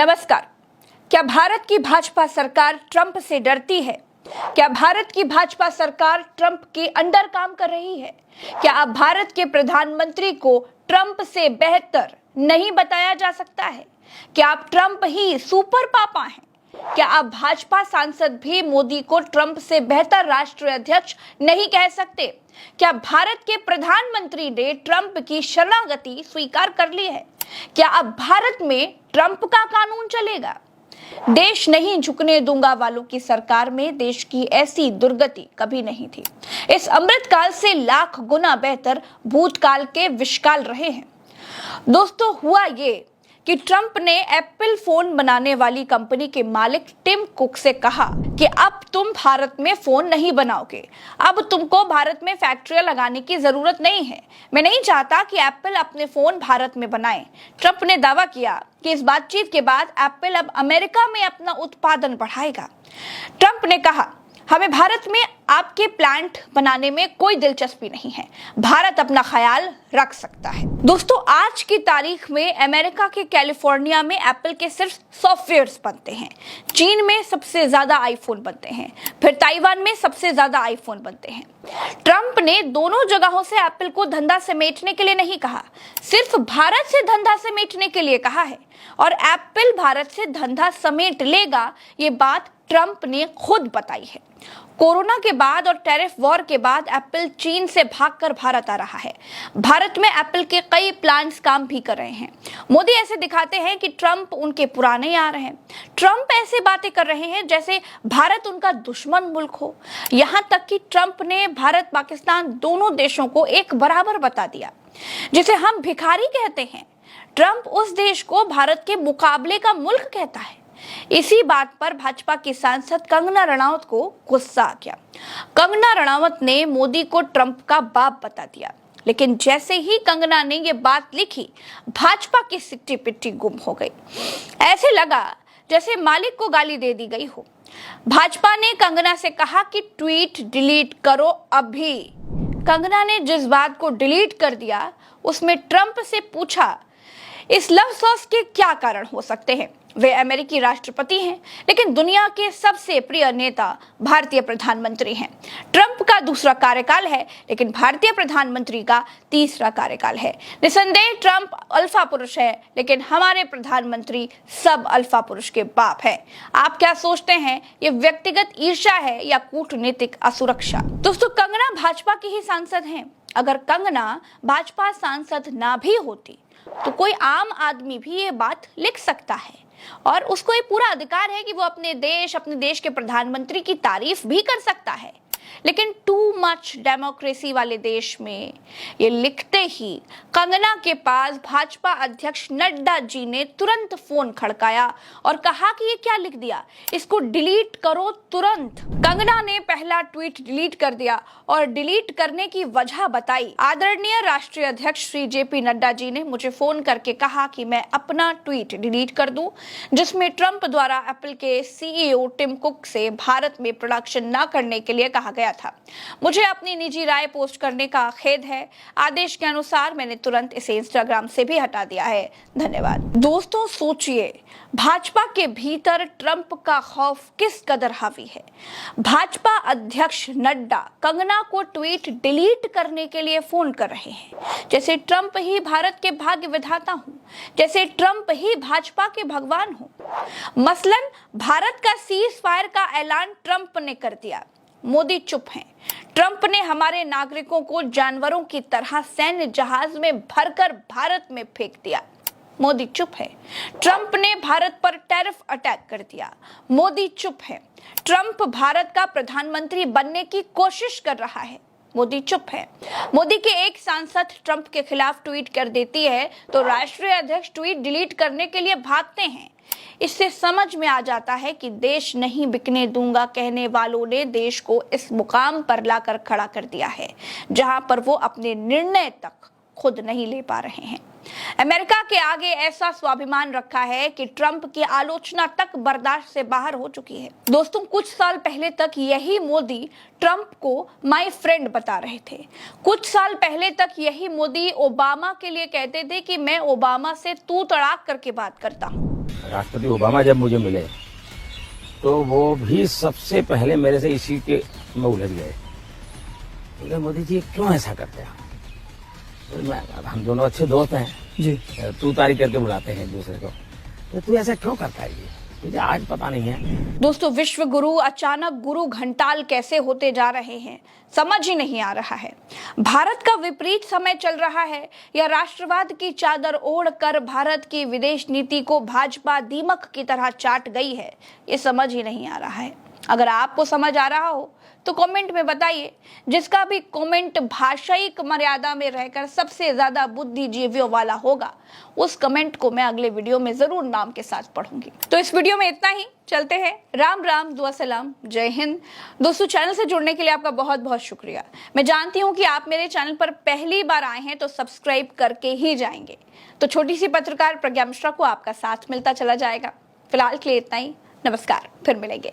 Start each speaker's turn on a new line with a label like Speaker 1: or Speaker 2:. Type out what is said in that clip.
Speaker 1: नमस्कार। क्या भारत की भाजपा सरकार ट्रंप से डरती है? क्या भारत की भाजपा सरकार ट्रंप के अंडर काम कर रही है? क्या अब भारत के प्रधानमंत्री को ट्रंप से बेहतर नहीं बताया जा सकता है? क्या अब ट्रंप ही सुपर पापा हैं? क्या अब भाजपा सांसद भी मोदी को ट्रंप से बेहतर राष्ट्रीय अध्यक्ष नहीं कह सकते? क्या भारत के प्रधानमंत्री ने ट्रंप की शरणागति स्वीकार कर ली है? क्या अब भारत में ट्रंप का कानून चलेगा? देश नहीं झुकने दूंगा वालों की सरकार में देश की ऐसी दुर्गति कभी नहीं थी। इस अमृतकाल से लाख गुना बेहतर भूतकाल के विषकाल रहे हैं। दोस्तों, हुआ ये कि ट्रंप ने एप्पल फोन बनाने वाली कंपनी के मालिक टिम कुक से कहा कि अब तुम भारत में फोन नहीं बनाओगे, अब तुमको भारत में फैक्ट्रियां लगाने की जरूरत नहीं है। मैं नहीं चाहता कि एप्पल अपने फोन भारत में बनाए। ट्रंप ने दावा किया कि इस बातचीत के बाद एप्पल अब अमेरिका में अपना उत्पादन बढ़ाएगा। ट्रंप ने कहा, हमें भारत में आपके प्लांट बनाने में कोई दिलचस्पी नहीं है, भारत अपना ख्याल रख सकता है। दोस्तों, आज की तारीख में अमेरिका के कैलिफोर्निया में एप्पल के सिर्फ सॉफ्टवेयर्स बनते हैं, चीन में सबसे ज्यादा आईफोन बनते हैं, फिर ताइवान में सबसे ज्यादा आईफोन बनते हैं। ट्रंप ने दोनों जगहों से एप्पल को धंधा समेटने के लिए नहीं कहा, सिर्फ भारत से धंधा समेटने के लिए कहा है। और एप्पल भारत से धंधा समेट लेगा, ये बात ट्रंप ने खुद बताई है। कोरोना के बाद और टैरिफ वॉर के बाद एप्पल चीन से भागकर भारत आ रहा है। भारत में एप्पल के कई प्लांट्स काम भी कर रहे हैं। मोदी ऐसे दिखाते हैं कि ट्रंप उनके पुराने यार हैं। ट्रंप ऐसे बातें कर रहे हैं जैसे भारत उनका दुश्मन मुल्क हो। यहाँ तक कि ट्रंप ने भारत पाकिस्तान दोनों देशों को एक बराबर बता दिया। जिसे हम भिखारी कहते हैं, ट्रंप उस देश को भारत के मुकाबले का मुल्क कहता है। इसी बात पर भाजपा की सांसद कंगना रणावत को गुस्सा आ गया। कंगना रणावत ने मोदी को ट्रंप का बाप बता दिया, लेकिन जैसे ही कंगना ने ये बात लिखी, भाजपा की सिट्टी पिट्टी गुम हो गई। ऐसे लगा जैसे मालिक को गाली दे दी गई हो। भाजपा ने कंगना से कहा कि ट्वीट डिलीट करो अभी। कंगना ने जिस बात को डिलीट कर दिया, उसमें ट्रंप से पूछा, इस लव सॉस के क्या कारण हो सकते हैं? वे अमेरिकी राष्ट्रपति हैं, लेकिन दुनिया के सबसे प्रिय नेता भारतीय प्रधानमंत्री हैं। ट्रंप का दूसरा कार्यकाल है, लेकिन भारतीय प्रधानमंत्री का तीसरा कार्यकाल है। निसंदेह ट्रंप अल्फा पुरुष है, लेकिन हमारे प्रधानमंत्री सब अल्फा पुरुष के बाप है। आप क्या सोचते हैं, ये व्यक्तिगत ईर्ष्या है या कूटनीतिक असुरक्षा? दोस्तों, कंगना भाजपा की ही सांसद हैं। अगर कंगना भाजपा सांसद ना भी होती तो कोई आम आदमी भी ये बात लिख सकता है और उसको ये पूरा अधिकार है कि वो अपने देश के प्रधानमंत्री की तारीफ भी कर सकता है। लेकिन टू मच डेमोक्रेसी वाले देश में ये लिखते ही कंगना के पास भाजपा अध्यक्ष नड्डा जी ने तुरंत फोन खड़काया और कहा कि ये क्या लिख दिया, इसको डिलीट करो तुरंत। कंगना ने पहला ट्वीट डिलीट कर दिया और डिलीट करने की वजह बताई। आदरणीय राष्ट्रीय अध्यक्ष श्री जेपी नड्डा जी ने मुझे फोन करके कहा कि मैं अपना ट्वीट डिलीट कर दूं, जिसमें ट्रंप द्वारा एप्पल के सीईओ टिम कुक से भारत में प्रोडक्शन न करने के लिए कहा गया था। मुझे अपनी निजी राय पोस्ट करने का खेद है। आदेश के अनुसार मैंने तुरंत इसे इंस्टाग्राम से भी हटा दिया है। धन्यवाद। दोस्तों, सोचिए, भाजपा के भीतर ट्रंप का खौफ किस कदर हावी है। भाजपा अध्यक्ष नड्डा कंगना को ट्वीट डिलीट करने के लिए फोन कर रहे हैं, जैसे ट्रंप ही भारत के भाग्य विधाता हो, जैसे ट्रंप ही भाजपा के भगवान हो। मसलन भारत का सीज फायर का ऐलान ट्रंप ने कर दिया, मोदी चुप हैं। ट्रंप ने हमारे नागरिकों को जानवरों की तरह सैन्य जहाज में भरकर भारत में फेंक दिया, मोदी चुप है। ट्रंप ने भारत पर टैरिफ अटैक कर दिया, मोदी चुप है। ट्रंप भारत का प्रधानमंत्री बनने की कोशिश कर रहा है, मोदी चुप है। मोदी के एक सांसद ट्रंप के खिलाफ ट्वीट कर देती है तो राष्ट्रीय अध्यक्ष ट्वीट डिलीट करने के लिए भागते हैं। इससे समझ में आ जाता है कि देश नहीं बिकने दूंगा कहने वालों ने देश को इस मुकाम पर लाकर खड़ा कर दिया है, जहां पर वो अपने निर्णय तक खुद नहीं ले पा रहे हैं। अमेरिका के आगे ऐसा स्वाभिमान रखा है कि ट्रंप की आलोचना तक बर्दाश्त से बाहर हो चुकी है। दोस्तों, कुछ साल पहले तक यही मोदी ट्रंप को माय फ्रेंड बता रहे थे। कुछ साल पहले तक यही मोदी ओबामा के लिए कहते थे कि मैं ओबामा से तू तड़ाक करके बात करता हूँ।
Speaker 2: राष्ट्रपति ओबामा जब मुझे मिले तो वो भी सबसे पहले मेरे से इसी के में उलझ गए। बोले मोदी जी क्यों ऐसा करते हैं? हम दोनों अच्छे दोस्त हैं
Speaker 3: जी।
Speaker 2: तू तारीख करके बुलाते हैं एक दूसरे को, तो तू ऐसा क्यों करता है? ये मुझे आज पता नहीं है।
Speaker 1: दोस्तों, विश्व गुरु अचानक गुरु घंटाल कैसे होते जा रहे हैं समझ ही नहीं आ रहा है। भारत का विपरीत समय चल रहा है या राष्ट्रवाद की चादर ओढ़कर भारत की विदेश नीति को भाजपा दीमक की तरह चाट गई है, ये समझ ही नहीं आ रहा है। अगर आपको समझ आ रहा हो तो कमेंट में बताइए। जिसका भी कमेंट भाषायिक मर्यादा में रहकर सबसे ज्यादा बुद्धिजीवियों वाला होगा, उस कमेंट को मैं अगले वीडियो में जरूर नाम के साथ पढ़ूंगी। तो इस वीडियो में इतना ही। चलते हैं। राम राम, दुआ सलाम, जय हिंद। दोस्तों, चैनल से जुड़ने के लिए आपका बहुत बहुत शुक्रिया। मैं जानती हूँ कि आप मेरे चैनल पर पहली बार आए हैं तो सब्सक्राइब करके ही जाएंगे। तो छोटी सी पत्रकार प्रज्ञा मिश्रा को आपका साथ मिलता चला जाएगा। फिलहाल के लिए इतना ही। नमस्कार, फिर मिलेंगे।